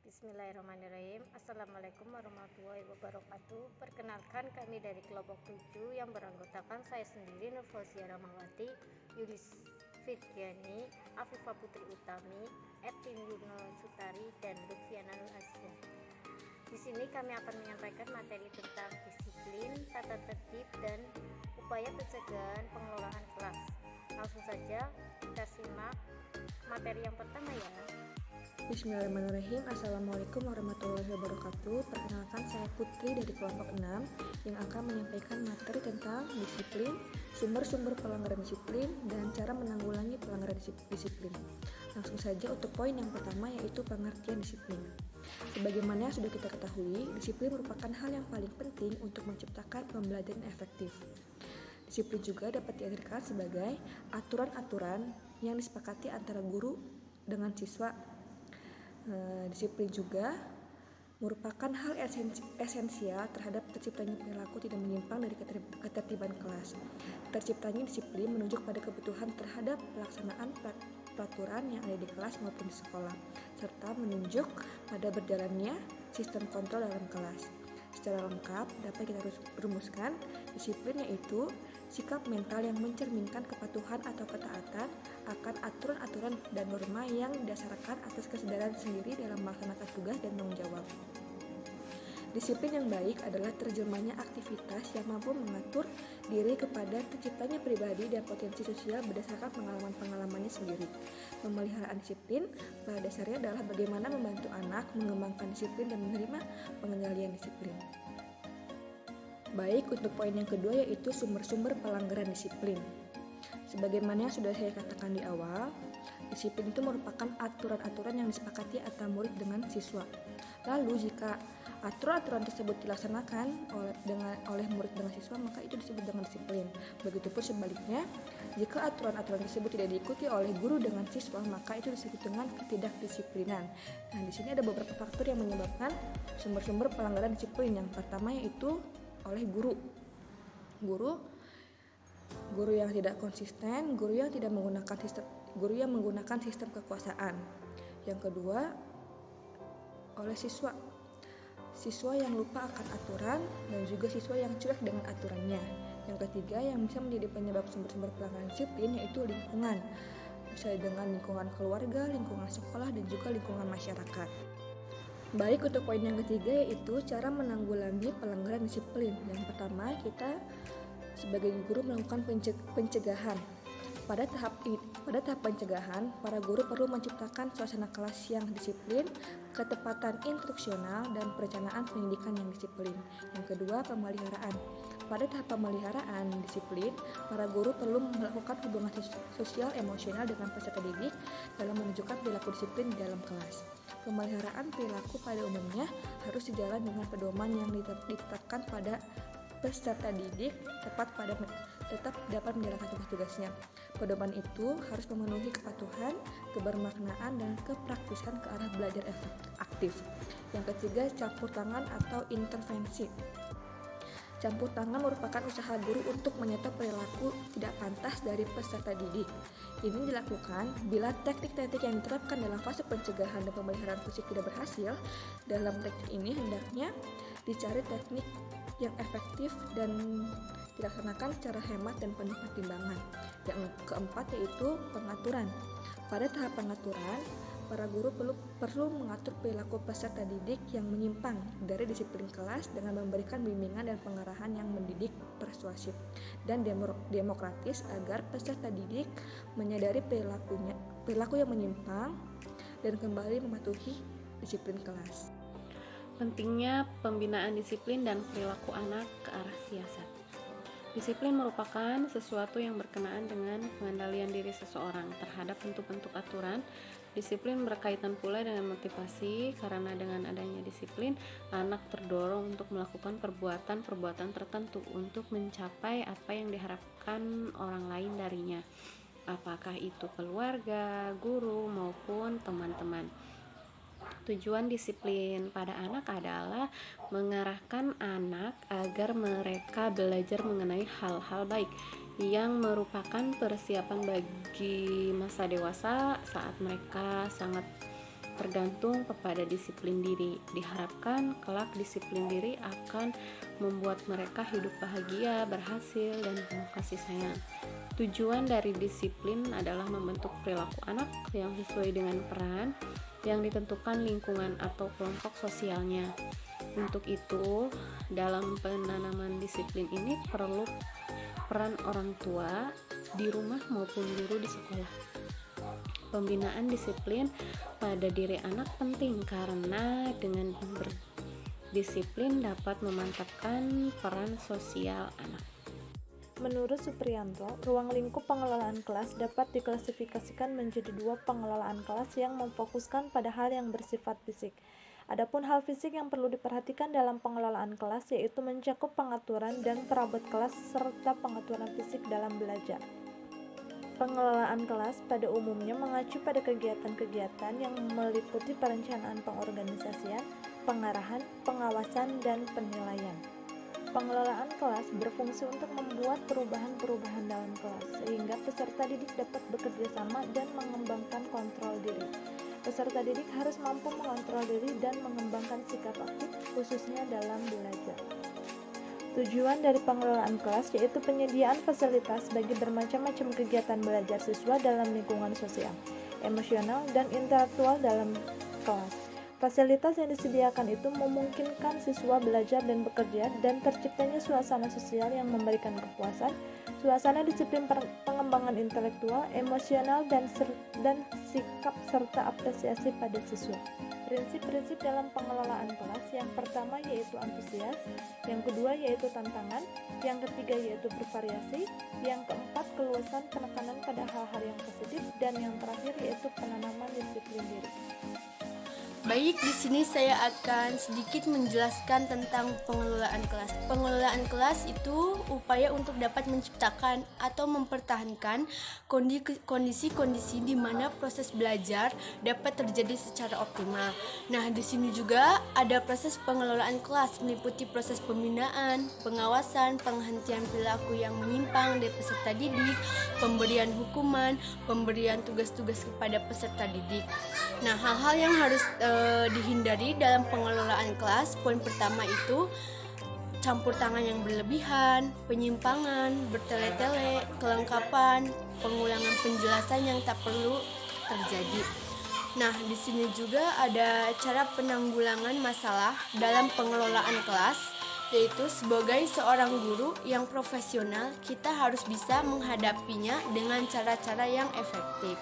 Bismillahirrahmanirrahim. Assalamualaikum warahmatullahi wabarakatuh. Perkenalkan, kami dari kelompok 7 yang beranggotakan saya sendiri, Nurfauzia Rahmawati, Yulis Fitriani, Afifah Putri Utami, Etin Yuno Sutari, dan Lutfiana Nur Hasya. Di sini kami akan menyampaikan materi tentang disiplin, tata tertib, dan upaya pencegahan pengelolaan kelas. Langsung saja kita simak materi yang pertama ya. Bismillahirrahmanirrahim. Assalamualaikum warahmatullahi wabarakatuh. Perkenalkan, saya Putri dari kelompok 6 yang akan menyampaikan materi tentang disiplin, sumber-sumber pelanggaran disiplin, dan cara menanggulangi pelanggaran disiplin. Langsung saja untuk poin yang pertama, yaitu pengertian disiplin. Sebagaimana sudah kita ketahui, disiplin merupakan hal yang paling penting untuk menciptakan pembelajaran efektif. Disiplin juga dapat diartikan sebagai aturan-aturan yang disepakati antara guru dengan siswa. Disiplin juga merupakan hal esensial terhadap terciptanya perilaku tidak menyimpang dari ketertiban kelas. Terciptanya disiplin menunjuk pada kebutuhan terhadap pelaksanaan peraturan yang ada di kelas maupun di sekolah, serta menunjuk pada berjalannya sistem kontrol dalam kelas. Secara lengkap dapat kita rumuskan, disiplin yaitu sikap mental yang mencerminkan kepatuhan atau ketaatan akan aturan-aturan dan norma yang didasarkan atas kesadaran sendiri dalam melaksanakan tugas dan tanggung jawab. Disiplin yang baik adalah terjemahnya aktivitas yang mampu mengatur diri kepada terciptanya pribadi dan potensi sosial berdasarkan pengalaman-pengalamannya sendiri. Pemeliharaan disiplin pada dasarnya adalah bagaimana membantu anak mengembangkan disiplin dan menerima pengendalian disiplin. Baik, untuk poin yang kedua yaitu sumber-sumber pelanggaran disiplin. Sebagaimana yang sudah saya katakan di awal, disiplin itu merupakan aturan-aturan yang disepakati antara murid dengan siswa. Lalu jika aturan-aturan tersebut dilaksanakan oleh murid dengan siswa, maka itu disebut dengan disiplin. Begitupun sebaliknya, jika aturan-aturan tersebut tidak diikuti oleh guru dengan siswa, maka itu disebut dengan ketidakdisiplinan. Nah, di sini ada beberapa faktor yang menyebabkan sumber-sumber pelanggaran disiplin. Yang pertama yaitu oleh guru yang tidak konsisten, guru yang menggunakan sistem kekuasaan. Yang kedua, oleh siswa yang lupa akan aturan dan juga siswa yang cuek dengan aturannya. Yang ketiga, yang bisa menjadi penyebab sumber-sumber pelanggaran disiplin yaitu lingkungan, misalnya dengan lingkungan keluarga, lingkungan sekolah, dan juga lingkungan masyarakat. Baik, untuk poin yang ketiga yaitu cara menanggulangi pelanggaran disiplin. Yang pertama, kita sebagai guru melakukan pencegahan. Pada tahap pencegahan, para guru perlu menciptakan suasana kelas yang disiplin, ketepatan instruksional, dan perencanaan pendidikan yang disiplin. Yang kedua, pemeliharaan. Pada tahap pemeliharaan disiplin, para guru perlu melakukan hubungan sosial emosional dengan peserta didik dalam menunjukkan perilaku disiplin di dalam kelas. Pemeliharaan perilaku pada umumnya harus sejalan dengan pedoman yang ditetapkan pada peserta didik tetap dapat menjalankan tugas-tugasnya. Pedoman itu harus memenuhi kepatuhan, kebermaknaan, dan kepraktisan ke arah belajar aktif. Yang ketiga, campur tangan atau intervensi. Campur tangan merupakan usaha guru untuk menyetop perilaku tidak pantas dari peserta didik. Ini dilakukan bila teknik-teknik yang diterapkan dalam fase pencegahan dan pemeliharaan fisik tidak berhasil. Dalam teknik ini hendaknya dicari teknik yang efektif dan dilaksanakan secara hemat dan penuh pertimbangan. Yang keempat yaitu pengaturan. Pada tahap pengaturan, para guru perlu mengatur perilaku peserta didik yang menyimpang dari disiplin kelas dengan memberikan bimbingan dan pengarahan yang mendidik, persuasif, dan demokratis agar peserta didik menyadari perilaku yang menyimpang dan kembali mematuhi disiplin kelas. Pentingnya pembinaan disiplin dan perilaku anak ke arah siasat. Disiplin merupakan sesuatu yang berkenaan dengan pengendalian diri seseorang terhadap bentuk-bentuk aturan. Disiplin berkaitan pula dengan motivasi, karena dengan adanya disiplin, anak terdorong untuk melakukan perbuatan-perbuatan tertentu untuk mencapai apa yang diharapkan orang lain darinya, apakah itu keluarga, guru, maupun teman-teman. Tujuan disiplin pada anak adalah mengarahkan anak agar mereka belajar mengenai hal-hal baik yang merupakan persiapan bagi masa dewasa saat mereka sangat tergantung kepada disiplin diri. Diharapkan kelak disiplin diri akan membuat mereka hidup bahagia, berhasil, dan penuh kasih sayang. Tujuan dari disiplin adalah membentuk perilaku anak yang sesuai dengan peran yang ditentukan lingkungan atau kelompok sosialnya. Untuk itu, dalam penanaman disiplin ini perlu peran orang tua di rumah maupun guru di sekolah. Pembinaan disiplin pada diri anak penting karena dengan berdisiplin dapat memantapkan peran sosial anak. Menurut Supriyanto, ruang lingkup pengelolaan kelas dapat diklasifikasikan menjadi 2 pengelolaan kelas yang memfokuskan pada hal yang bersifat fisik. Adapun hal fisik yang perlu diperhatikan dalam pengelolaan kelas yaitu mencakup pengaturan dan perabot kelas serta pengaturan fisik dalam belajar. Pengelolaan kelas pada umumnya mengacu pada kegiatan-kegiatan yang meliputi perencanaan pengorganisasian, pengarahan, pengawasan, dan penilaian. Pengelolaan kelas berfungsi untuk membuat perubahan-perubahan dalam kelas, sehingga peserta didik dapat bekerja sama dan mengembangkan kontrol diri. Peserta didik harus mampu mengontrol diri dan mengembangkan sikap aktif, khususnya dalam belajar. Tujuan dari pengelolaan kelas yaitu penyediaan fasilitas bagi bermacam-macam kegiatan belajar siswa dalam lingkungan sosial, emosional, dan intelektual dalam kelas. Fasilitas yang disediakan itu memungkinkan siswa belajar dan bekerja dan terciptanya suasana sosial yang memberikan kepuasan, suasana disiplin pengembangan intelektual, emosional, dan sikap serta apresiasi pada siswa. Prinsip-prinsip dalam pengelolaan kelas yang pertama yaitu antusias, yang kedua yaitu tantangan, yang ketiga yaitu bervariasi, yang keempat keluasan penekanan pada hal-hal yang positif, dan yang terakhir yaitu penanaman disiplin diri. Baik, di sini saya akan sedikit menjelaskan tentang pengelolaan kelas. Pengelolaan kelas itu upaya untuk dapat menciptakan atau mempertahankan kondisi-kondisi di mana proses belajar dapat terjadi secara optimal. Nah, di sini juga ada proses pengelolaan kelas meliputi proses pembinaan, pengawasan, penghentian perilaku yang menyimpang dari peserta didik, pemberian hukuman, pemberian tugas-tugas kepada peserta didik. Nah, hal-hal yang harus dihindari dalam pengelolaan kelas, poin pertama itu campur tangan yang berlebihan, penyimpangan, bertele-tele, kelengkapan, pengulangan penjelasan yang tak perlu terjadi. Nah, di sini juga ada cara penanggulangan masalah dalam pengelolaan kelas, yaitu sebagai seorang guru yang profesional, kita harus bisa menghadapinya dengan cara-cara yang efektif.